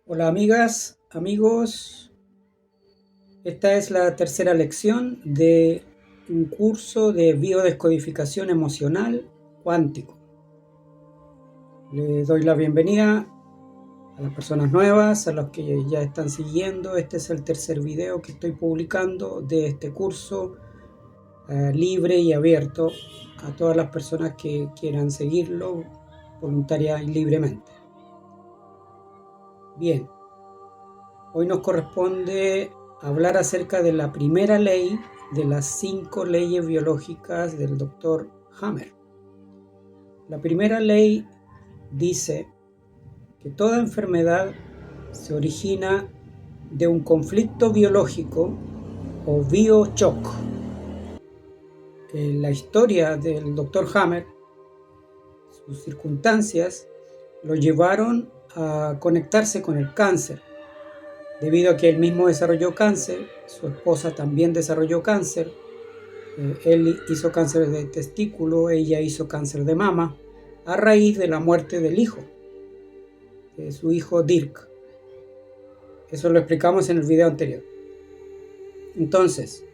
Hola amigas, amigos, esta es la tercera lección de un curso de biodescodificación emocional cuántico. Les doy la bienvenida a las personas nuevas, a los que ya están siguiendo. Este es el tercer video que estoy publicando de este curso libre y abierto a todas las personas que quieran seguirlo voluntaria y libremente. Bien. Hoy nos corresponde hablar acerca de la primera ley de las 5 leyes biológicas del Dr. Hammer. La primera ley dice que toda enfermedad se origina de un conflicto biológico o bioshock. En la historia del Dr. Hammer, sus circunstancias lo llevaron a conectarse con el cáncer. Debido a que él mismo desarrolló cáncer, su esposa también desarrolló cáncer, él hizo cáncer de testículo, ella hizo cáncer de mama, a raíz de la muerte del hijo, de su hijo Dirk. Eso lo explicamos en el video anterior. Entonces,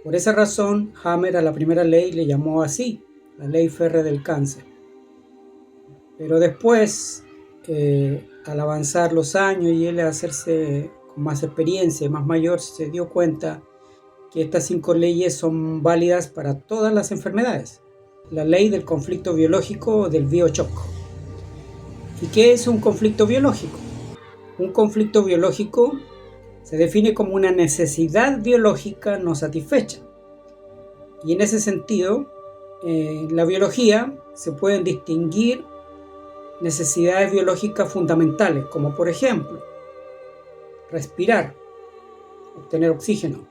por esa razón, Hammer a la primera ley le llamó así, la ley férrea del cáncer. Pero después, al avanzar los años y él hacerse con más experiencia, más mayor, se dio cuenta que estas 5 leyes son válidas para todas las enfermedades. La ley del conflicto biológico o del bioshock. ¿Y qué es un conflicto biológico? Un conflicto biológico se define como una necesidad biológica no satisfecha. Y en ese sentido, en la biología se pueden distinguir necesidades biológicas fundamentales, como por ejemplo, respirar, obtener oxígeno,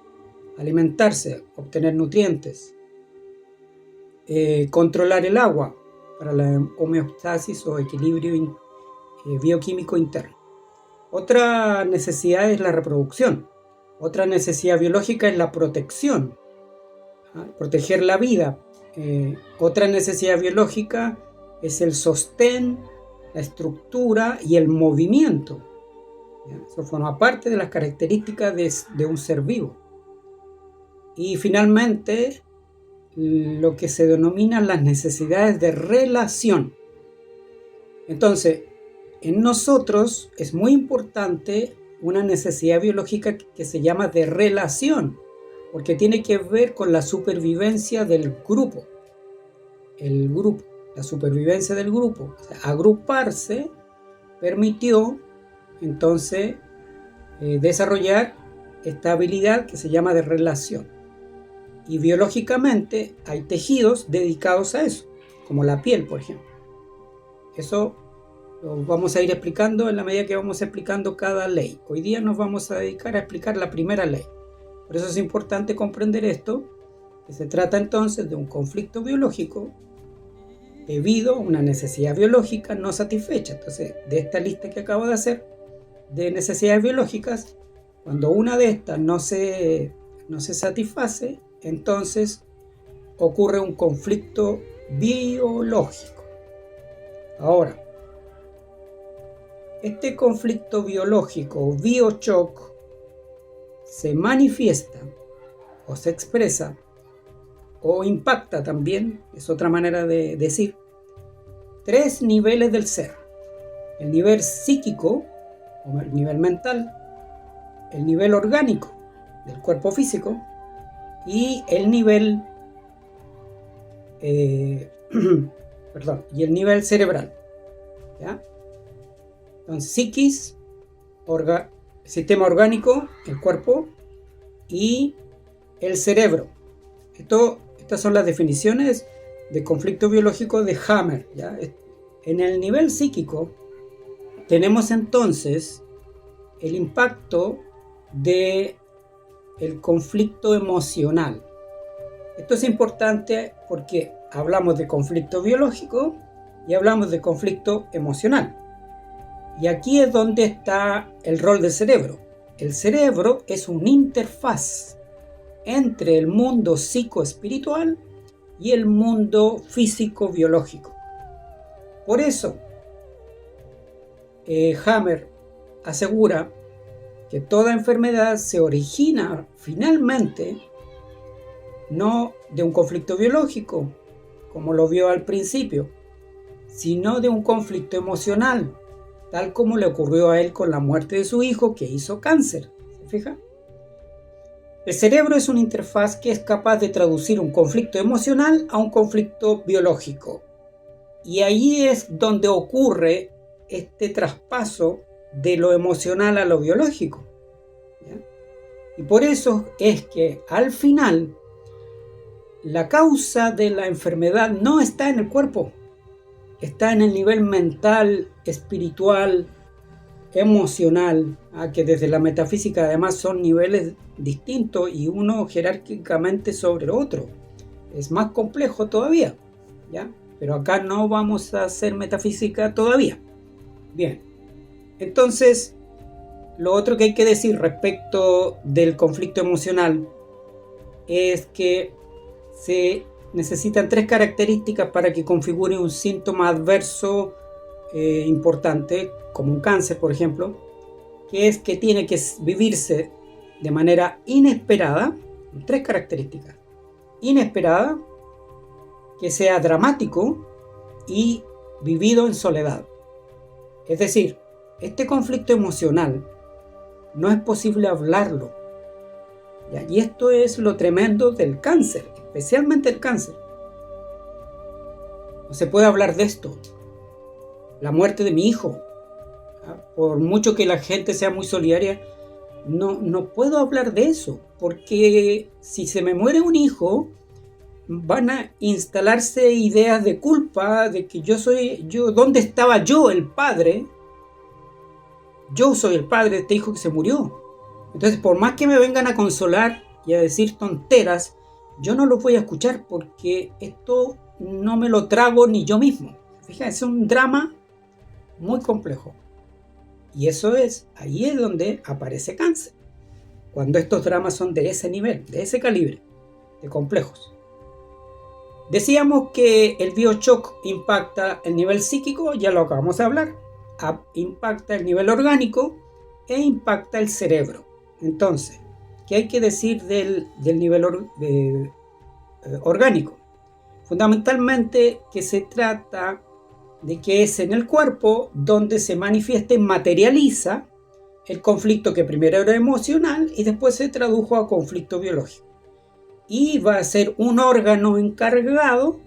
alimentarse, obtener nutrientes, controlar el agua para la homeostasis o equilibrio bioquímico interno. Otra necesidad es la reproducción. Otra necesidad biológica es la protección, proteger la vida. Otra necesidad biológica es el sostén, la estructura y el movimiento. Eso forma parte de las características de un ser vivo. Y finalmente, lo que se denominan las necesidades de relación. Entonces, en nosotros es muy importante una necesidad biológica que se llama de relación, porque tiene que ver con la supervivencia del grupo. El grupo, la supervivencia del grupo. O sea, agruparse permitió entonces desarrollar esta habilidad que se llama de relación. Y biológicamente hay tejidos dedicados a eso, como la piel, por ejemplo. Eso lo vamos a ir explicando en la medida que vamos explicando cada ley. Hoy día nos vamos a dedicar a explicar la primera ley. Por eso es importante comprender esto, que se trata entonces de un conflicto biológico debido a una necesidad biológica no satisfecha. Entonces, de esta lista que acabo de hacer de necesidades biológicas, cuando una de estas no se satisface, entonces ocurre un conflicto biológico. Ahora, este conflicto biológico o bioshock se manifiesta o se expresa o impacta también, es otra manera de decir, 3 niveles del ser. El nivel psíquico, o el nivel mental, el nivel orgánico del cuerpo físico y el nivel y el nivel cerebral. ¿Ya? Entonces, psiquis, sistema orgánico, el cuerpo, y el cerebro. Estas son las definiciones de conflicto biológico de Hammer. ¿Ya? En el nivel psíquico tenemos entonces el impacto del conflicto emocional. Esto es importante porque hablamos de conflicto biológico y hablamos de conflicto emocional. Y aquí es donde está el rol del cerebro. El cerebro es una interfaz entre el mundo psicoespiritual y el mundo físico-biológico. Por eso, Hammer asegura que toda enfermedad se origina finalmente no de un conflicto biológico, como lo vio al principio, sino de un conflicto emocional, tal como le ocurrió a él con la muerte de su hijo que hizo cáncer. ¿Se fija? El cerebro es una interfaz que es capaz de traducir un conflicto emocional a un conflicto biológico. Y ahí es donde ocurre este traspaso de lo emocional a lo biológico. ¿Ya? Y por eso es que al final la causa de la enfermedad no está en el cuerpo, está en el nivel mental, espiritual, emocional, que desde la metafísica además son niveles distintos y uno jerárquicamente sobre el otro. Es más complejo todavía, ¿ya? Pero acá no vamos a hacer metafísica todavía. Bien, entonces lo otro que hay que decir respecto del conflicto emocional es que se necesitan 3 características para que configure un síntoma adverso importante, como un cáncer, por ejemplo, que es que tiene que vivirse de manera inesperada, 3 características: inesperada, que sea dramático y vivido en soledad. Es decir, este conflicto emocional no es posible hablarlo. ¿Ya? Y esto es lo tremendo del cáncer, especialmente el cáncer. No se puede hablar de esto. La muerte de mi hijo, por mucho que la gente sea muy solidaria, no puedo hablar de eso, porque si se me muere un hijo, van a instalarse ideas de culpa, de que ¿dónde estaba yo, el padre? Yo soy el padre de este hijo que se murió. Entonces, por más que me vengan a consolar y a decir tonteras, yo no los voy a escuchar porque esto no me lo trago ni yo mismo. Fíjate, es un drama muy complejo. Y ahí es donde aparece cáncer. Cuando estos dramas son de ese nivel, de ese calibre, de complejos. Decíamos que el bioshock impacta el nivel psíquico, ya lo acabamos de hablar, impacta el nivel orgánico e impacta el cerebro. Entonces, ¿qué hay que decir del nivel orgánico? Fundamentalmente que se trata de que es en el cuerpo donde se manifiesta y materializa el conflicto que primero era emocional y después se tradujo a conflicto biológico. Y va a ser un órgano encargado,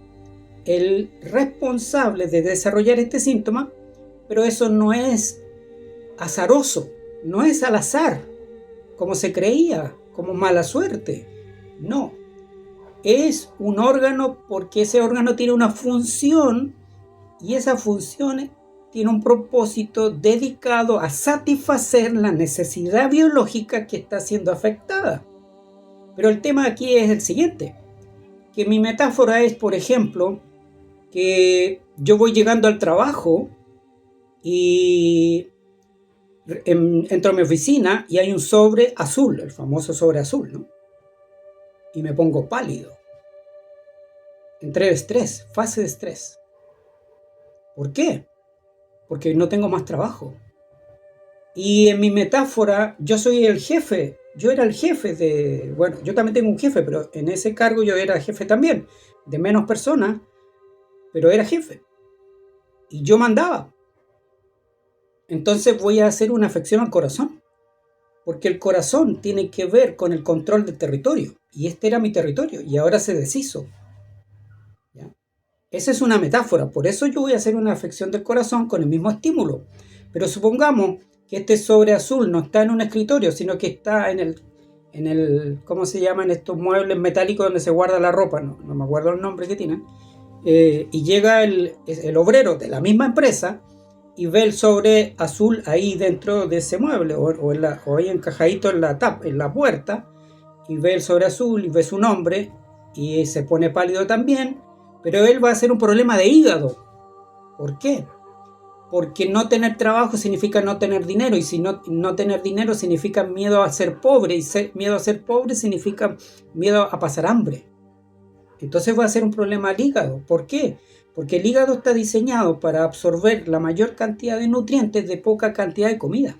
el responsable de desarrollar este síntoma, pero eso no es azaroso, no es al azar, como se creía, como mala suerte. No, es un órgano porque ese órgano tiene una función y esa función tiene un propósito dedicado a satisfacer la necesidad biológica que está siendo afectada. Pero el tema aquí es el siguiente, que mi metáfora es, por ejemplo, que yo voy llegando al trabajo y entro a mi oficina y hay un sobre azul, el famoso sobre azul, ¿no? Y me pongo pálido. Entré de estrés, fase de estrés. ¿Por qué? Porque no tengo más trabajo. Y en mi metáfora, yo soy el jefe. Yo era el jefe bueno, yo también tengo un jefe, pero en ese cargo yo era jefe también, de menos personas, pero era jefe. Y yo mandaba. Entonces voy a hacer una afección al corazón, porque el corazón tiene que ver con el control del territorio, y este era mi territorio, y ahora se deshizo. ¿Ya? Esa es una metáfora, por eso yo voy a hacer una afección del corazón con el mismo estímulo. Pero supongamos que este sobre azul no está en un escritorio, sino que está en el ¿cómo se llaman estos muebles metálicos donde se guarda la ropa? No me acuerdo el nombre que tienen. Y llega el obrero de la misma empresa y ve el sobre azul ahí dentro de ese mueble o ahí encajadito en la puerta, y ve el sobre azul y ve su nombre y se pone pálido también, pero él va a ser un problema de hígado. ¿Por qué? Porque no tener trabajo significa no tener dinero, y si no tener dinero significa miedo a ser pobre, y miedo a ser pobre significa miedo a pasar hambre. Entonces va a ser un problema al hígado. ¿Por qué? Porque el hígado está diseñado para absorber la mayor cantidad de nutrientes de poca cantidad de comida.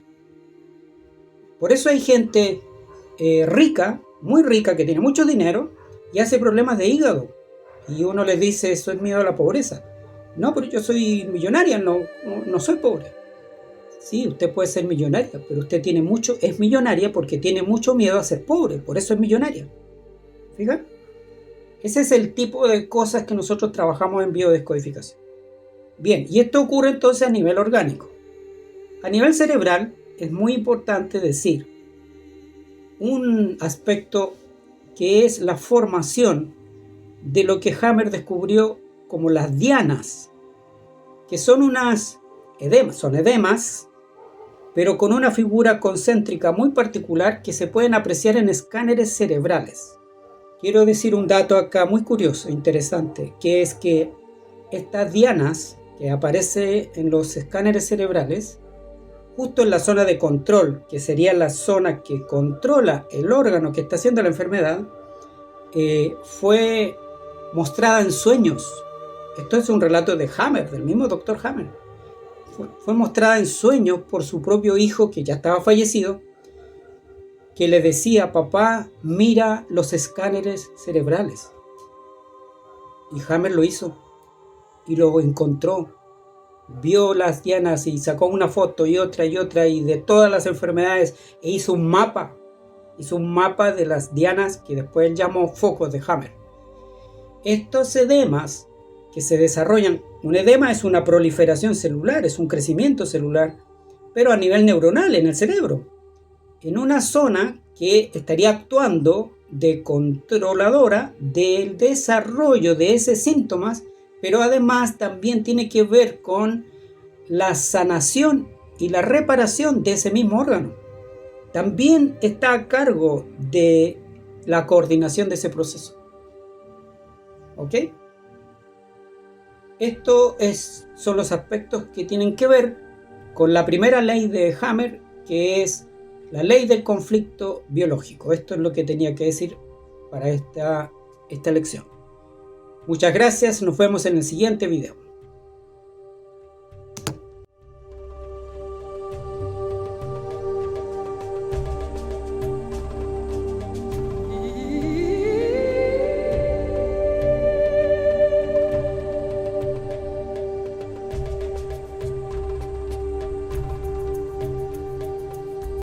Por eso hay gente rica, muy rica, que tiene mucho dinero y hace problemas de hígado. Y uno les dice, eso es miedo a la pobreza. No, pero yo soy millonaria, no soy pobre. Sí, usted puede ser millonaria, pero usted es millonaria porque tiene mucho miedo a ser pobre, por eso es millonaria. ¿Fíjate? Ese es el tipo de cosas que nosotros trabajamos en biodescodificación. Bien, y esto ocurre entonces a nivel orgánico. A nivel cerebral es muy importante decir un aspecto que es la formación de lo que Hammer descubrió como las dianas, que son son edemas, pero con una figura concéntrica muy particular que se pueden apreciar en escáneres cerebrales. Quiero decir un dato acá muy curioso, interesante, que es que estas dianas que aparecen en los escáneres cerebrales, justo en la zona de control, que sería la zona que controla el órgano que está haciendo la enfermedad, fue mostrada en sueños. Esto es un relato de Hammer, del mismo doctor Hammer. Fue mostrada en sueños por su propio hijo, que ya estaba fallecido, que le decía: papá, mira los escáneres cerebrales. Y Hammer lo hizo y lo encontró. Vio las dianas y sacó una foto y otra y de todas las enfermedades, e hizo un mapa de las dianas que después él llamó focos de Hammer. Estos edemas que se desarrollan, un edema es una proliferación celular, es un crecimiento celular, pero a nivel neuronal en el cerebro, en una zona que estaría actuando de controladora del desarrollo de esos síntomas, pero además también tiene que ver con la sanación y la reparación de ese mismo órgano. También está a cargo de la coordinación de ese proceso. ¿Ok? Estos son los aspectos que tienen que ver con la primera ley de Hammer, que es la ley del conflicto biológico. Esto es lo que tenía que decir para esta lección. Muchas gracias, nos vemos en el siguiente video.